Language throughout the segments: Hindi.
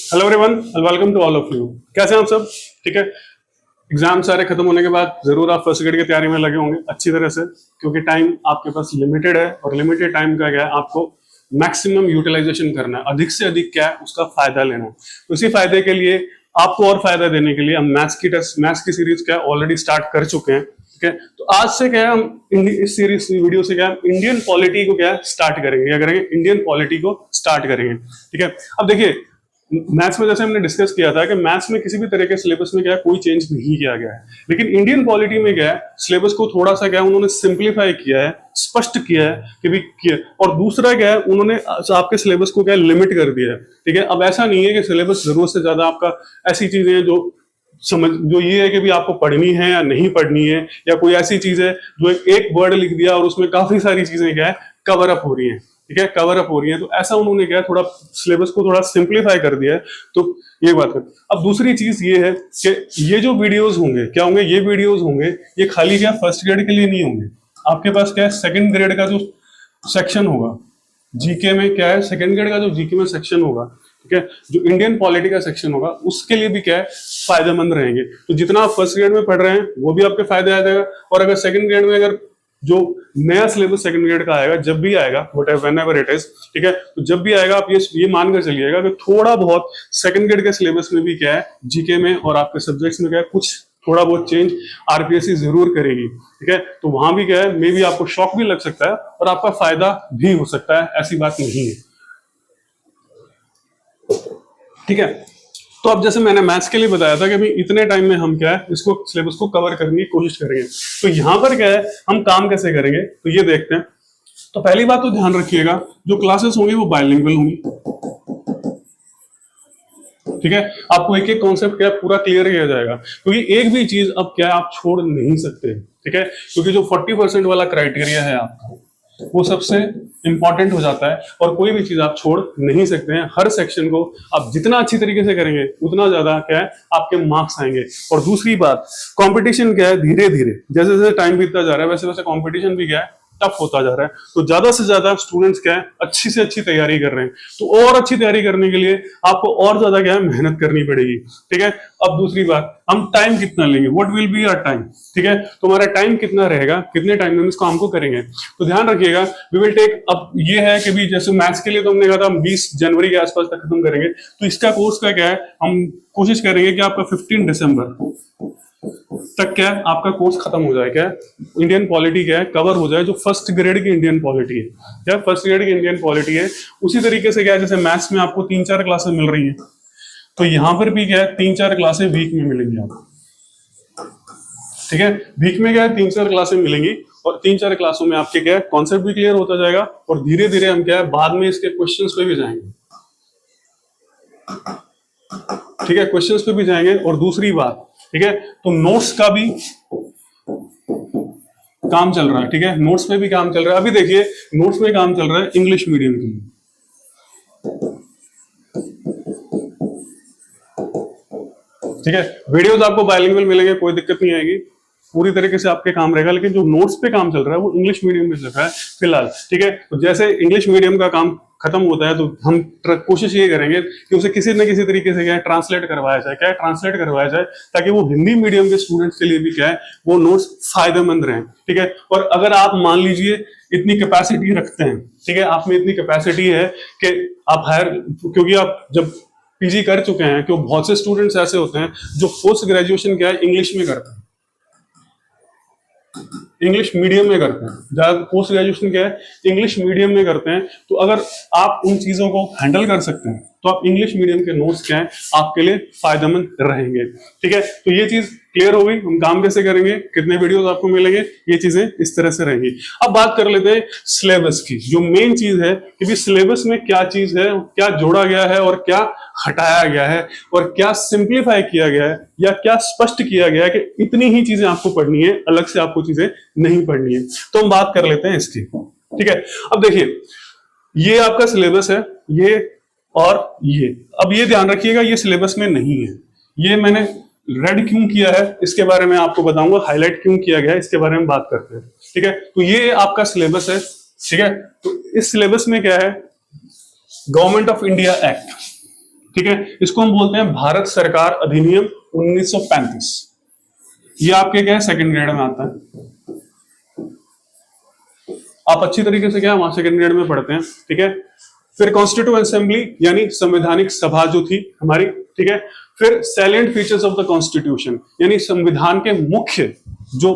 Hello everyone, welcome to all of you. कैसे हैं आप सब? ठीक है। एग्जाम सारे खत्म होने के बाद जरूर आप फर्स्ट ग्रेड की तैयारी में लगे होंगे अच्छी तरह से, क्योंकि टाइम आपके पास लिमिटेड है और लिमिटेड टाइम का क्या है, आपको मैक्सिमम यूटिलाइजेशन करना है, अधिक से अधिक क्या है उसका फायदा लेना है। तो इसी फायदे के लिए आपको और फायदा देने के लिए हम मैथ्स की सीरीज क्या ऑलरेडी स्टार्ट कर चुके हैं। ठीक है, तो आज से क्या है हम इस सीरीज वीडियो से क्या इंडियन पॉलिटी को क्या स्टार्ट करेंगे, क्या करेंगे, इंडियन पॉलिटी को स्टार्ट करेंगे। ठीक है, अब देखिए मैथ्स में जैसे हमने डिस्कस किया था कि मैथ्स में किसी भी तरह के सिलेबस में क्या है कोई चेंज नहीं किया गया है, लेकिन इंडियन पॉलिटी में क्या है सिलेबस को थोड़ा सा क्या उन्होंने सिंप्लीफाई किया है, स्पष्ट किया है कि भी किया। और दूसरा क्या है उन्होंने आपके सिलेबस को क्या लिमिट कर दिया है। ठीक है, अब ऐसा नहीं है कि सिलेबस जरूरत से ज्यादा आपका ऐसी चीजें हैं जो ये है कि भी आपको पढ़नी है या नहीं पढ़नी है, या कोई ऐसी चीज है जो एक वर्ड लिख दिया और उसमें काफी सारी चीजें क्या है कवर अप हो रही है। ठीक है, कवर अप हो रही है, तो ऐसा उन्होंने क्या थोड़ा सिलेबस को थोड़ा सिंप्लीफाई कर दिया है। तो ये बात कर, अब दूसरी चीज ये है कि ये जो वीडियोस होंगे क्या होंगे, ये वीडियोस होंगे ये खाली क्या फर्स्ट ग्रेड के लिए नहीं होंगे। आपके पास क्या है सेकंड ग्रेड का जो सेक्शन होगा जीके में, क्या है सेकंड ग्रेड का जो जीके में सेक्शन होगा, ठीक है, जो इंडियन पॉलिटी का सेक्शन होगा उसके लिए भी क्या है फायदेमंद रहेंगे। तो जितना आप फर्स्ट ग्रेड में पढ़ रहे हैं वो भी आपके फायदे आ जाएगा, और अगर सेकंड ग्रेड में अगर जो नया सिलेबस सेकंड ग्रेड का आएगा, जब भी आएगा व्हेनेवर इट इज, ठीक है, तो जब भी आएगा आप ये मानकर चलिएगा कि थोड़ा बहुत सेकंड ग्रेड के सिलेबस में भी क्या है जीके में और आपके सब्जेक्ट्स में क्या है कुछ थोड़ा बहुत चेंज आरपीएससी जरूर करेगी। ठीक है, तो वहां भी क्या है मे बी आपको शॉक भी लग सकता है और आपका फायदा भी हो सकता है, ऐसी बात नहीं है। ठीक है, तो अब जैसे मैंने मैथ्स के लिए बताया था कि भाई इतने टाइम में हम क्या है इसको सिलेबस को कवर करने की कोशिश करेंगे। तो यहां पर क्या है हम काम कैसे करेंगे, तो ये देखते हैं। तो पहली बात तो ध्यान रखिएगा जो क्लासेस होंगी वो बाइलिंगुअल होंगी। ठीक है, आपको एक एक कॉन्सेप्ट क्या पूरा क्लियर किया जाएगा, क्योंकि एक भी चीज अब क्या आप छोड़ नहीं सकते। ठीक है, क्योंकि जो 40% वाला क्राइटेरिया है आपका वो सबसे इंपॉर्टेंट हो जाता है, और कोई भी चीज आप छोड़ नहीं सकते हैं। हर सेक्शन को आप जितना अच्छी तरीके से करेंगे उतना ज्यादा क्या है आपके मार्क्स आएंगे। और दूसरी बात कंपटीशन क्या है, धीरे धीरे जैसे जैसे टाइम बीतता जा रहा है वैसे वैसे कंपटीशन भी क्या है टफ होता जा रहा है। तो ज्यादा से ज्यादा स्टूडेंट्स क्या है अच्छी से अच्छी तैयारी कर रहे हैं, तो और अच्छी तैयारी करने के लिए आपको और ज्यादा क्या है मेहनत करनी पड़ेगी। ठीक है, अब दूसरी बात हम टाइम कितना लेंगे, what will be our time. ठीक है, तो हमारा टाइम कितना रहेगा, कितने टाइम में इस काम को करेंगे, तो ध्यान रखिएगा वी विल टेक। अब ये है कि भी जैसे मैथ्स के लिए तो हमने कहा था हम 20 जनवरी के आसपास तक खत्म करेंगे, तो इसका कोर्स का क्या है हम कोशिश करेंगे कि आपका 15 दिसंबर तक क्या है आपका कोर्स खत्म हो जाए, क्या इंडियन पॉलिटी क्या है कवर हो जाए, जो फर्स्ट ग्रेड की इंडियन पॉलिटी है, क्या फर्स्ट ग्रेड की इंडियन पॉलिटी है। उसी तरीके से क्या है जैसे मैथ्स में आपको 3-4 क्लासेस मिल रही है, तो यहां पर भी क्या है 3-4 क्लासेस वीक में मिलेंगी आपको। ठीक है, वीक में क्या है 3-4 क्लासेस मिलेंगी, और 3-4 क्लासों में आपके क्या है कॉन्सेप्ट भी क्लियर होता जाएगा, और धीरे धीरे हम क्या है बाद में इसके क्वेश्चंस पे भी जाएंगे। ठीक है, क्वेश्चंस पे भी जाएंगे। और दूसरी बात, ठीक है, तो नोट्स का भी काम चल रहा है। ठीक है, नोट्स पे भी काम चल रहा है। अभी देखिए नोट्स में काम चल रहा है इंग्लिश मीडियम के लिए। ठीक है, वीडियोस आपको बाइलिंगुअल मिलेंगे, कोई दिक्कत नहीं आएगी, पूरी तरीके से आपके काम रहेगा, लेकिन जो नोट्स पे काम चल रहा है वो इंग्लिश मीडियम में चल रहा है फिलहाल। ठीक है, तो जैसे इंग्लिश मीडियम का काम खत्म होता है तो हम कोशिश ये करेंगे कि उसे किसी न किसी तरीके से क्या है ट्रांसलेट करवाया जाए, क्या है ट्रांसलेट करवाया जाए, ताकि वो हिंदी मीडियम के स्टूडेंट्स के लिए भी क्या है वो नोट्स फायदेमंद रहें। ठीक है, और अगर आप मान लीजिए इतनी कैपेसिटी रखते हैं, ठीक है, आप में इतनी कैपेसिटी है कि आप हायर, क्योंकि आप जब पीजी कर चुके हैं, क्योंकि बहुत से स्टूडेंट्स ऐसे होते हैं जो पोस्ट ग्रेजुएशन क्या है इंग्लिश में करते हैं, इंग्लिश मीडियम में करते हैं, ज्यादा पोस्ट ग्रेजुएशन क्या है इंग्लिश मीडियम में करते हैं। तो अगर आप उन चीजों को हैंडल कर सकते हैं तो आप इंग्लिश मीडियम के नोट्स क्या है आपके लिए फायदेमंद रहेंगे। ठीक है, तो ये चीज क्लियर हो गई, हम काम कैसे करेंगे, कितने वीडियोस आपको मिलेंगे, ये चीजें इस तरह से रहेंगी। अब बात कर लेते हैं सिलेबस की, जो मेन चीज है कि भी सिलेबस में क्या चीज है, क्या जोड़ा गया है और क्या हटाया गया है, और क्या सिंप्लीफाई किया गया है या क्या स्पष्ट किया गया है कि इतनी ही चीजें आपको पढ़नी है, अलग से आपको चीजें नहीं पढ़नी है। तो हम बात कर लेते हैं इसकी। ठीक है, अब देखिए ये आपका सिलेबस है, ये और ये, अब ये ध्यान रखिएगा ये सिलेबस में नहीं है। ये मैंने रेड क्यों किया है इसके बारे में आपको बताऊंगा, हाईलाइट क्यों किया गया है इसके बारे में बात करते हैं। ठीक है, तो ये आपका सिलेबस है। ठीक है, तो इस सिलेबस में क्या है गवर्नमेंट ऑफ इंडिया एक्ट, ठीक है, इसको हम बोलते हैं भारत सरकार अधिनियम 1935। ये आपके क्या है, सेकंड ग्रेड में आता है। आप अच्छी तरीके से क्या वहां सेकंड ग्रेड में पढ़ते हैं, ठीक है। फिर कॉन्स्टिट्यूएंट असेंबली यानी संवैधानिक सभा जो थी हमारी, ठीक है। फिर salient features of the constitution यानी संविधान के मुख्य जो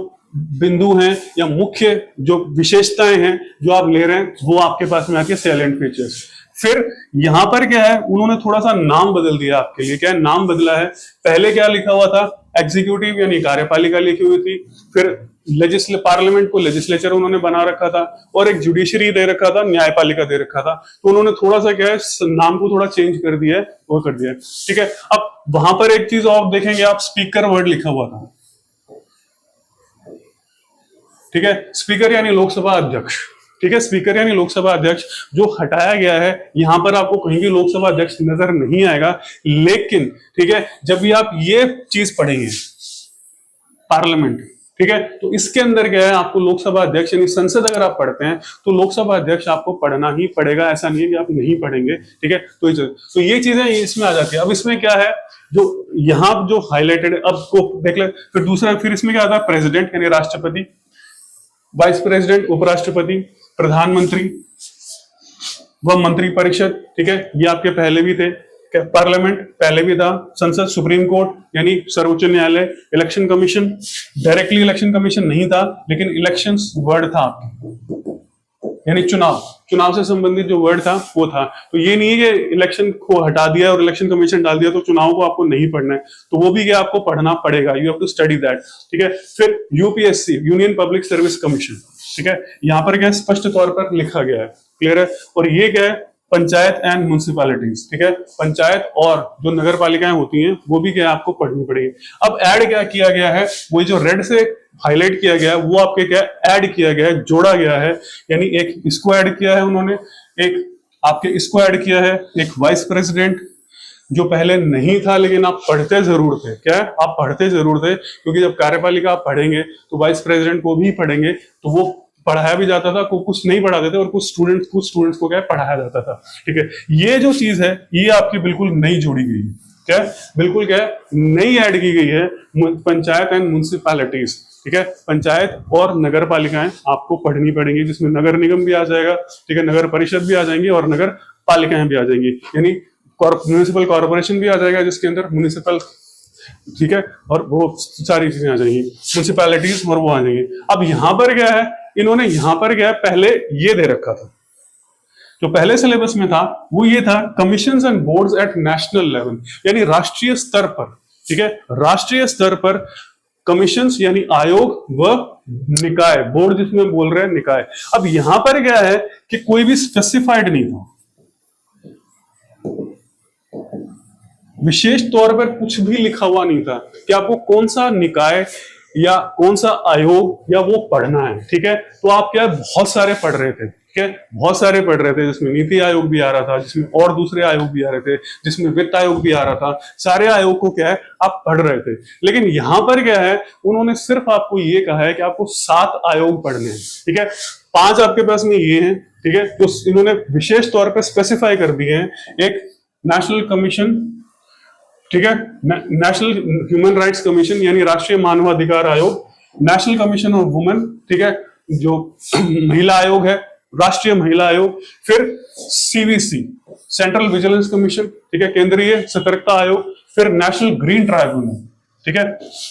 बिंदु हैं या मुख्य जो विशेषताएं हैं जो आप ले रहे हैं, वो आपके पास में आती है सैलिएंट फीचर्स। फिर यहां पर क्या है, उन्होंने थोड़ा सा नाम बदल दिया आपके लिए। क्या है, नाम बदला है। पहले क्या लिखा हुआ था, एग्जीक्यूटिव यानी कार्यपालिका लिखी हुई थी। फिर पार्लियामेंट को लेजिस्लेचर उन्होंने बना रखा था, और एक जुडिशरी दे रखा था, न्यायपालिका दे रखा था। तो उन्होंने थोड़ा सा क्या है, नाम को थोड़ा चेंज कर दिया है, वो कर दिया है, ठीक है। अब वहां पर एक चीज और देखेंगे आप, स्पीकर वर्ड लिखा हुआ था, ठीक है। स्पीकर यानी लोकसभा अध्यक्ष, ठीक है। स्पीकर यानी लोकसभा अध्यक्ष जो हटाया गया है, यहां पर आपको कहीं भी लोकसभा अध्यक्ष नजर नहीं आएगा। लेकिन ठीक है, जब भी आप ये चीज पढ़ेंगे पार्लियामेंट, ठीक है, तो इसके अंदर क्या है, आपको लोकसभा अध्यक्ष यानी संसद अगर आप पढ़ते हैं तो लोकसभा अध्यक्ष आपको पढ़ना ही पड़ेगा, ऐसा नहीं है कि आप नहीं पढ़ेंगे, ठीक है। तो ये चीजें इसमें आ जाती है। अब इसमें क्या है, जो यहां जो हाईलाइटेड है, अब को देख ले। फिर दूसरा, फिर इसमें क्या आता है, प्रेसिडेंट यानी राष्ट्रपति, वाइस प्रेसिडेंट उपराष्ट्रपति, प्रधानमंत्री व मंत्रिपरिषद, ठीक है, ये आपके पहले भी थे। पार्लियामेंट पहले भी था, संसद, सुप्रीम कोर्ट यानी सर्वोच्च न्यायालय, election commission, directly election commission नहीं था लेकिन इलेक्शंस वर्ड था आपके, यानी चुनाव से संबंधित जो वर्ड था वो था। तो ये नहीं है कि इलेक्शन को हटा दिया और इलेक्शन कमीशन डाल दिया तो चुनाव को आपको नहीं पढ़ना है, तो वो भी क्या आपको पढ़ना पड़ेगा, you have to study that, ठीक है। फिर UPSC Union Public Service Commission, ठीक है, यहां पर क्या स्पष्ट तौर पर लिखा गया है, क्लियर है। और ये क्या है, पंचायत एंड म्युनिसिपैलिटीज, ठीक है, पंचायत और जो नगर पालिकाएं होती हैं वो भी क्या आपको पढ़नी पड़ेगी। अब ऐड क्या किया गया है, वो जो रेड से हाईलाइट किया गया है वो आपके क्या ऐड किया गया है, जोड़ा गया है। यानी एक इसको ऐड किया है उन्होंने, एक आपके इसको ऐड किया है, एक वाइस प्रेसिडेंट जो पहले नहीं था लेकिन आप पढ़ते जरूर थे। क्या है, आप पढ़ते जरूर थे, क्योंकि जब कार्यपालिका आप पढ़ेंगे तो वाइस प्रेसिडेंट को भी पढ़ेंगे, तो वो पढ़ाया भी जाता था, कुछ नहीं पढ़ाते थे, और कुछ स्टूडेंट्स को क्या पढ़ाया जाता था, ठीक है। ये जो चीज है ये आपकी बिल्कुल नई जोड़ी गई है, क्या बिल्कुल क्या नई ऐड की गई है, पंचायत एंड म्युनिसिपैलिटीज, ठीक है। पंचायत और नगर पालिकाएं आपको पढ़नी पड़ेंगी, जिसमें नगर निगम भी आ जाएगा, ठीक है, नगर परिषद भी आ जाएंगी और नगर पालिकाएं भी आ जाएंगी, यानी म्युनिसिपल कॉर्पोरेशन भी आ जाएगा जिसके अंदर म्युनिसिपल, ठीक है, और वो सारी चीजें आ जाएंगी, म्युनिसिपैलिटीज और वो आ जाएंगी। अब यहां पर क्या है, इन्होंने यहां पर क्या पहले ये दे रखा था, जो पहले सिलेबस में था वो ये था, commissions and boards at national level, यानी राष्ट्रीय स्तर पर, ठीक है, राष्ट्रीय स्तर पर कमीशंस यानी आयोग व निकाय, बोर्ड जिसमें बोल रहे हैं निकाय। अब यहां पर क्या है कि कोई भी स्पेसिफाइड नहीं था, विशेष तौर पर कुछ भी लिखा हुआ नहीं था कि आपको कौन सा निकाय या कौन सा आयोग या वो पढ़ना है, ठीक है। तो आप क्या बहुत सारे पढ़ रहे थे, ठीक है, बहुत सारे पढ़ रहे थे, जिसमें नीति आयोग भी आ रहा था, जिसमें और दूसरे आयोग भी आ रहे थे, जिसमें वित्त आयोग भी आ रहा था, सारे आयोग को क्या है आप पढ़ रहे थे। लेकिन यहां पर क्या है, उन्होंने सिर्फ आपको ये कहा है कि आपको 7 आयोग पढ़ने हैं, ठीक है, 5 आपके पास में ये हैं, ठीक है, तो इन्होंने विशेष तौर पर स्पेसिफाई कर दिए हैं। एक नेशनल कमीशन, ठीक है, नेशनल ह्यूमन राइट्स कमीशन यानी राष्ट्रीय मानवाधिकार आयोग, नेशनल कमीशन ऑफ वुमेन, ठीक है, जो महिला आयोग है, राष्ट्रीय महिला आयोग, फिर सीवीसी सेंट्रल विजिलेंस कमीशन, ठीक है, केंद्रीय सतर्कता आयोग, फिर नेशनल ग्रीन ट्राइब्यूनल, ठीक है,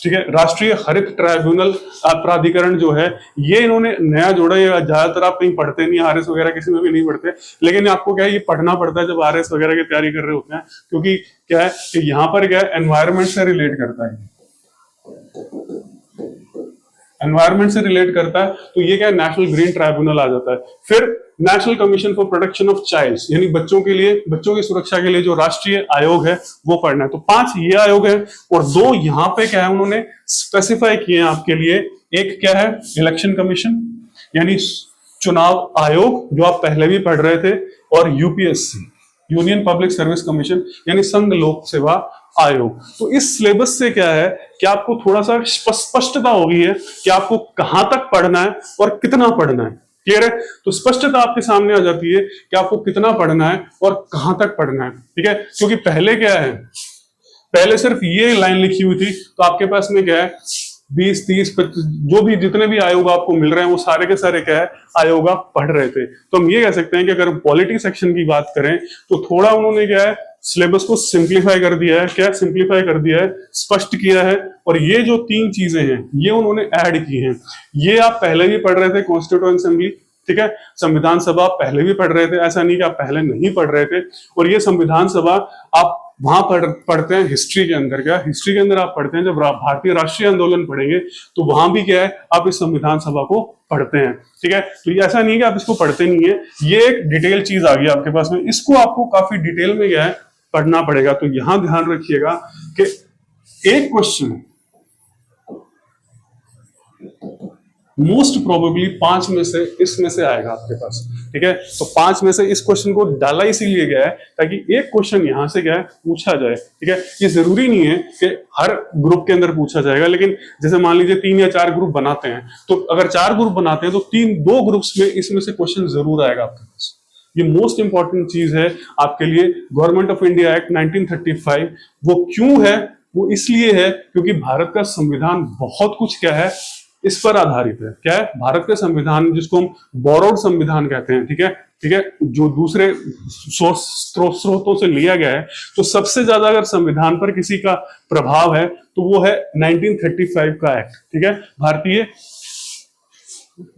ठीक है, राष्ट्रीय हरित ट्राइब्यूनल प्राधिकरण जो है, ये इन्होंने नया जोड़ा। ये ज्यादातर आप कहीं पढ़ते नहीं, आरएस वगैरह किसी में भी नहीं पढ़ते, लेकिन आपको क्या है ये पढ़ना पड़ता है जब आरएस वगैरह की तैयारी कर रहे होते हैं, क्योंकि क्या है कि यहाँ पर क्या है एनवायरमेंट से रिलेट करता है, एनवायरमेंट से रिलेट करता है, तो ये क्या है नेशनल ग्रीन ट्राइब्यूनल आ जाता है। फिर national commission for protection of child यानी बच्चों के लिए, बच्चों की सुरक्षा के लिए जो राष्ट्रीय आयोग है वो पढ़ना है। तो 5 ये आयोग है और 2 यहाँ पे क्या है उन्होंने स्पेसिफाई किए हैं आपके लिए। एक क्या है इलेक्शन कमीशन यानी चुनाव आयोग जो आप पहले भी पढ़ रहे थे, और UPSC Union Public Service commission यानी संघ लोक सेवा आयोग। तो इस सिलेबस से क्या है कि आपको थोड़ा सा स्पष्टता हो गई है कि आपको कहां तक पढ़ना है और कितना पढ़ना है, क्लियर है? तो स्पष्टता आपके सामने आ जाती है कि आपको कितना पढ़ना है और कहां तक पढ़ना है, ठीक है? क्योंकि पहले क्या है, पहले सिर्फ ये लाइन लिखी हुई थी, तो आपके पास में क्या है 20, 30, 25 जो भी जितने भी आयोग आपको मिल रहे हैं वो सारे के सारे क्या है आयोग आप पढ़ रहे थे। तो हम ये कह सकते हैं कि अगर पॉलिटी सेक्शन की बात करें तो थोड़ा उन्होंने क्या है सिलेबस को सिंप्लीफाई कर दिया है, क्या सिंप्लीफाई कर दिया है, स्पष्ट किया है। और ये जो 3 चीजें हैं ये उन्होंने ऐड की हैं। ये आप पहले भी पढ़ रहे थे कॉन्स्टिट्यूएंट असेंबली, ठीक है, संविधान सभा आप पहले भी पढ़ रहे थे, ऐसा नहीं कि आप पहले नहीं पढ़ रहे थे। और ये संविधान सभा आप वहां पढ़ते हैं हिस्ट्री के अंदर, क्या हिस्ट्री के अंदर आप पढ़ते हैं, जब भारतीय राष्ट्रीय आंदोलन पढ़ेंगे तो वहां भी क्या है आप इस संविधान सभा को पढ़ते हैं, ठीक है। तो ये ऐसा नहीं है कि आप इसको पढ़ते नहीं है, ये एक डिटेल चीज आ गई आपके पास में, इसको आपको काफी डिटेल में क्या है पढ़ना पड़ेगा। तो यहां ध्यान रखिएगा कि एक क्वेश्चन मोस्ट प्रोबेबली 5 में से इसमें से आएगा आपके पास, ठीक है। तो 5 में से इस क्वेश्चन को डाला इसीलिए गया है ताकि एक क्वेश्चन यहां से क्या है पूछा जाए, ठीक है। ये जरूरी नहीं है कि हर ग्रुप के अंदर पूछा जाएगा, लेकिन जैसे मान लीजिए 3 या 4 ग्रुप बनाते हैं, तो अगर 4 ग्रुप बनाते हैं तो 2 ग्रुप्स में इसमें से क्वेश्चन जरूर आएगा आपके पास। ये मोस्ट इंपॉर्टेंट चीज है आपके लिए। गवर्नमेंट ऑफ इंडिया एक्ट 1935 वो क्यों है, वो इसलिए है क्योंकि भारत का संविधान बहुत कुछ क्या है इस पर आधारित है। क्या है भारत का संविधान, जिसको हम बोरोड संविधान कहते हैं, ठीक है, ठीक है, जो दूसरे स्रोतों से लिया गया है। तो सबसे ज्यादा अगर संविधान पर किसी का प्रभाव है तो वो है 1935 का एक्ट, ठीक है। भारतीय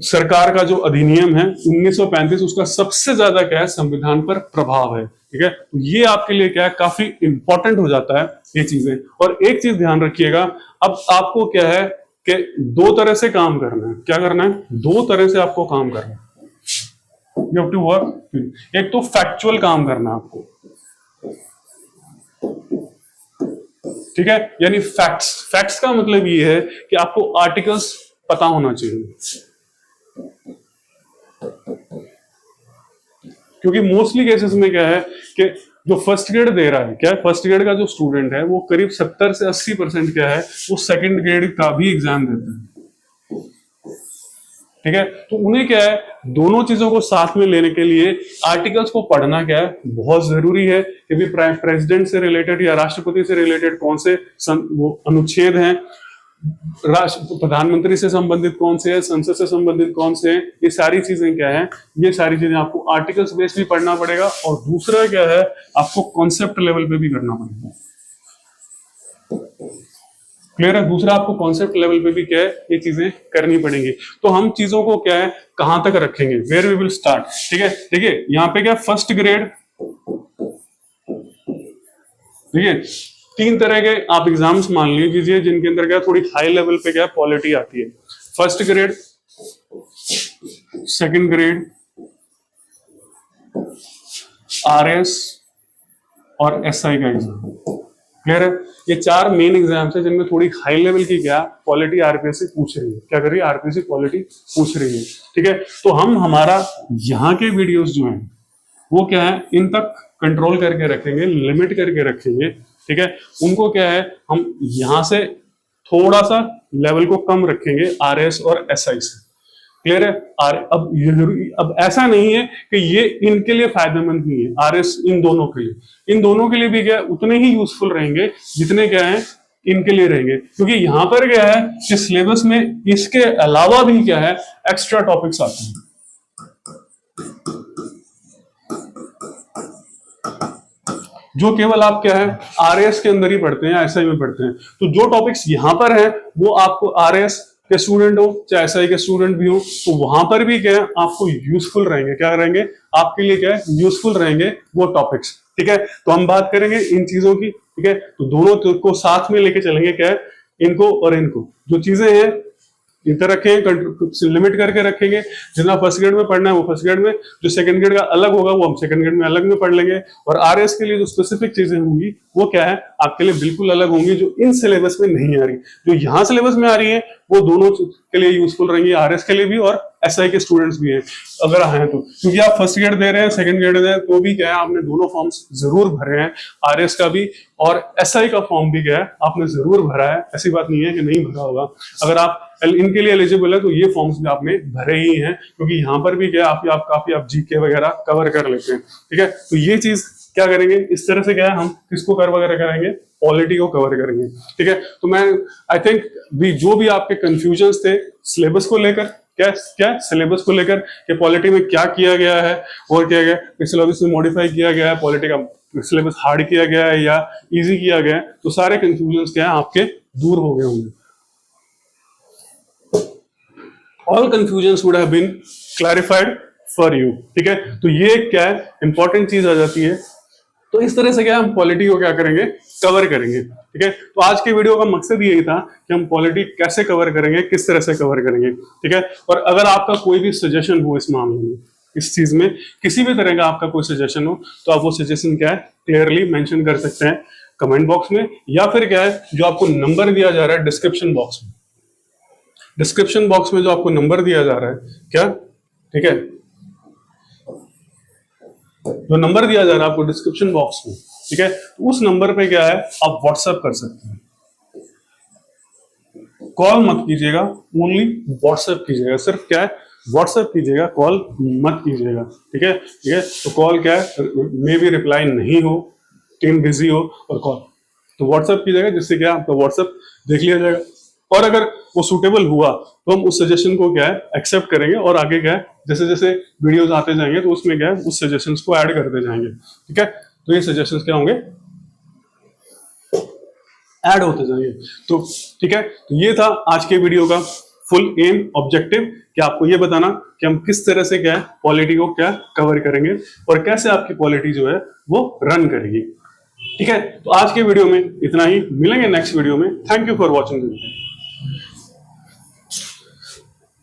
सरकार का जो अधिनियम है 1935, उसका सबसे ज्यादा क्या है संविधान पर प्रभाव है, ठीक है। तो ये आपके लिए क्या है काफी इंपॉर्टेंट हो जाता है ये चीजें। और एक चीज ध्यान रखिएगा, अब आपको क्या है कि 2 तरह से काम करना है। क्या करना है? 2 तरह से आपको काम करना है। You have to work. एक तो फैक्चुअल काम करना है आपको, ठीक है, यानी फैक्ट्स। फैक्ट्स का मतलब ये है कि आपको आर्टिकल्स पता होना चाहिए, क्योंकि मोस्टली केसेस में क्या है कि जो फर्स्ट ग्रेड दे रहा है, क्या है फर्स्ट ग्रेड का जो स्टूडेंट है वो करीब 70 से 80% क्या है वो सेकंड ग्रेड का भी एग्जाम देते हैं, ठीक है। तो उन्हें क्या है दोनों चीजों को साथ में लेने के लिए आर्टिकल्स को पढ़ना क्या है बहुत जरूरी है कि भी प्रेसिडेंट से रिलेटेड या राष्ट्रपति से रिलेटेड कौन से वो अनुच्छेद हैं, प्रधानमंत्री से संबंधित कौन से है, संसद से संबंधित कौन से हैं, ये सारी चीजें क्या है, ये सारी चीजें आपको आर्टिकल्स बेस्ड भी पढ़ना पड़ेगा। और दूसरा क्या है आपको कॉन्सेप्ट लेवल पे भी करना पड़ेगा। क्लियर है? दूसरा आपको कॉन्सेप्ट लेवल पे भी क्या है ये चीजें करनी पड़ेंगी। तो हम चीजों को क्या है कहां तक रखेंगे, वेयर वी विल स्टार्ट, ठीक है। देखिए यहाँ पे क्या फर्स्ट ग्रेड, देखिए 3 तरह के आप एग्जाम्स मान लीजिए जिनके अंदर क्या थोड़ी हाई लेवल पे क्या पॉलिटी आती है। First grade, second grade, RS और एसआई का एग्जाम। क्लियर है? ये 4 मेन एग्जाम्स है जिनमें थोड़ी हाई लेवल की क्या पॉलिटी आरपीएससी पूछ रही है। क्या कर रही है? आरपीएससी पॉलिटी पूछ रही है, ठीक है। तो हम हमारा यहाँ के वीडियोस जो हैं वो क्या है इन तक कंट्रोल करके रखेंगे, लिमिट करके रखेंगे, ठीक है। उनको क्या है हम यहां से थोड़ा सा लेवल को कम रखेंगे आरएस और एसआई से। क्लियर है? अब ऐसा नहीं है कि ये इनके लिए फायदेमंद नहीं है, आरएस इन दोनों के लिए, इन दोनों के लिए भी क्या है उतने ही यूजफुल रहेंगे जितने क्या है इनके लिए रहेंगे। क्योंकि यहां पर क्या है कि सिलेबस में इसके अलावा भी क्या है एक्स्ट्रा टॉपिक्स आते हैं। जो केवल आप क्या है आरएस के अंदर ही पढ़ते हैं, एसआई में पढ़ते हैं। तो जो टॉपिक्स यहां पर हैं वो आपको आरएस के स्टूडेंट हो चाहे एसआई के स्टूडेंट भी हो तो वहां पर भी क्या है आपको यूजफुल रहेंगे। क्या रहेंगे? आपके लिए क्या है यूजफुल रहेंगे वो टॉपिक्स, ठीक है। तो हम बात करेंगे इन चीजों की, ठीक है। तो दोनों को साथ में लेके चलेंगे, क्या है इनको और इनको। जो चीजें हैं इधर रखेंगे, लिमिट करके रखेंगे। जितना फर्स्ट ग्रेड में पढ़ना है वो फर्स्ट ग्रेड में, जो सेकंड ग्रेड का अलग होगा वो हम सेकंड ग्रेड में अलग में पढ़ लेंगे। और आरएस के लिए जो स्पेसिफिक चीजें होंगी वो क्या है आपके लिए बिल्कुल अलग होंगी, जो इन सिलेबस में नहीं आ रही। जो यहाँ सिलेबस में आ रही है वो दोनों के लिए यूजफुल रहेंगी, आरएस के लिए भी और एसआई के स्टूडेंट्स भी हैं अगर हैं तो। क्योंकि आप फर्स्ट ग्रेड दे रहे हैं, सेकंड ग्रेड दे रहे हैं, तो भी क्या है आपने दोनों फॉर्म्स जरूर भरे हैं, आरएस का भी और एसआई का फॉर्म भी क्या है आपने जरूर भरा है। ऐसी बात नहीं है कि नहीं भरा होगा। अगर आप इनके लिए एलिजिबल है, तो ये फॉर्म्स भी आपने भरे ही हैं, क्योंकि यहाँ पर भी क्या आप काफी आप जीके वगैरह कवर कर लेते हैं। ठीक है, तो ये चीज क्या करेंगे इस तरह से, क्या है हम किसको कवर वगैरह करेंगे, पॉलिटी को कवर करेंगे। ठीक है, तो मैं आई थिंक भी जो भी आपके कंफ्यूजन्स थे सिलेबस को लेकर, क्या सिलेबस को लेकर कि पॉलिटी में क्या किया गया है और क्या गया, सिलेबस में मॉडिफाई किया गया है, पॉलिटी का सिलेबस हार्ड किया गया है या इजी किया गया है, तो सारे कंफ्यूजन्स क्या है आपके दूर हो गए होंगे। All confusions would have been clarified for you. ठीक है, तो ये क्या है इंपॉर्टेंट चीज आ जाती है। तो इस तरह से क्या हम पॉलिटी को क्या करेंगे, कवर करेंगे। ठीक है, तो आज के वीडियो का मकसद यही था कि हम पॉलिटी कैसे कवर करेंगे, किस तरह से कवर करेंगे। ठीक है, और अगर आपका कोई भी सजेशन हो इस मामले में, इस चीज में किसी भी तरह का आपका कोई सजेशन हो, तो आप वो सजेशन क्या है क्लियरली मेंशन कर सकते हैं कमेंट बॉक्स में, या फिर क्या है जो आपको नंबर दिया जा रहा है डिस्क्रिप्शन बॉक्स में, डिस्क्रिप्शन बॉक्स में जो आपको नंबर दिया जा रहा है क्या, ठीक है, जो नंबर दिया जा रहा है आपको डिस्क्रिप्शन बॉक्स में, ठीक है, तो उस नंबर पे क्या है आप व्हाट्सएप कर सकते हैं। कॉल मत कीजिएगा, ओनली व्हाट्सएप कीजिएगा, सिर्फ क्या है व्हाट्सएप कीजिएगा, कॉल मत कीजिएगा। ठीक है, ठीक है, तो कॉल क्या है मे भी रिप्लाई नहीं हो, टीम बिजी हो और कॉल, तो व्हाट्सएप कीजिएगा, जिससे क्या आपका व्हाट्सएप देख लिया जाएगा, और अगर वो सूटेबल हुआ तो हम उस सजेशन को क्या है एक्सेप्ट करेंगे, और आगे क्या है जैसे जैसे वीडियोस आते जाएंगे तो उसमें क्या है उस सजेशंस को ऐड करते जाएंगे। ठीक है, तो ये सजेशंस क्या होंगे, ऐड होते जाएंगे। तो ठीक है, तो ये था आज के वीडियो का फुल एम ऑब्जेक्टिव, कि आपको ये बताना कि हम किस तरह से क्या है पॉलिटी को क्या कवर करेंगे और कैसे आपकी पॉलिटी जो है वो रन करेगी। ठीक है, तो आज के वीडियो में इतना ही, मिलेंगे नेक्स्ट वीडियो में। Thank you for watching.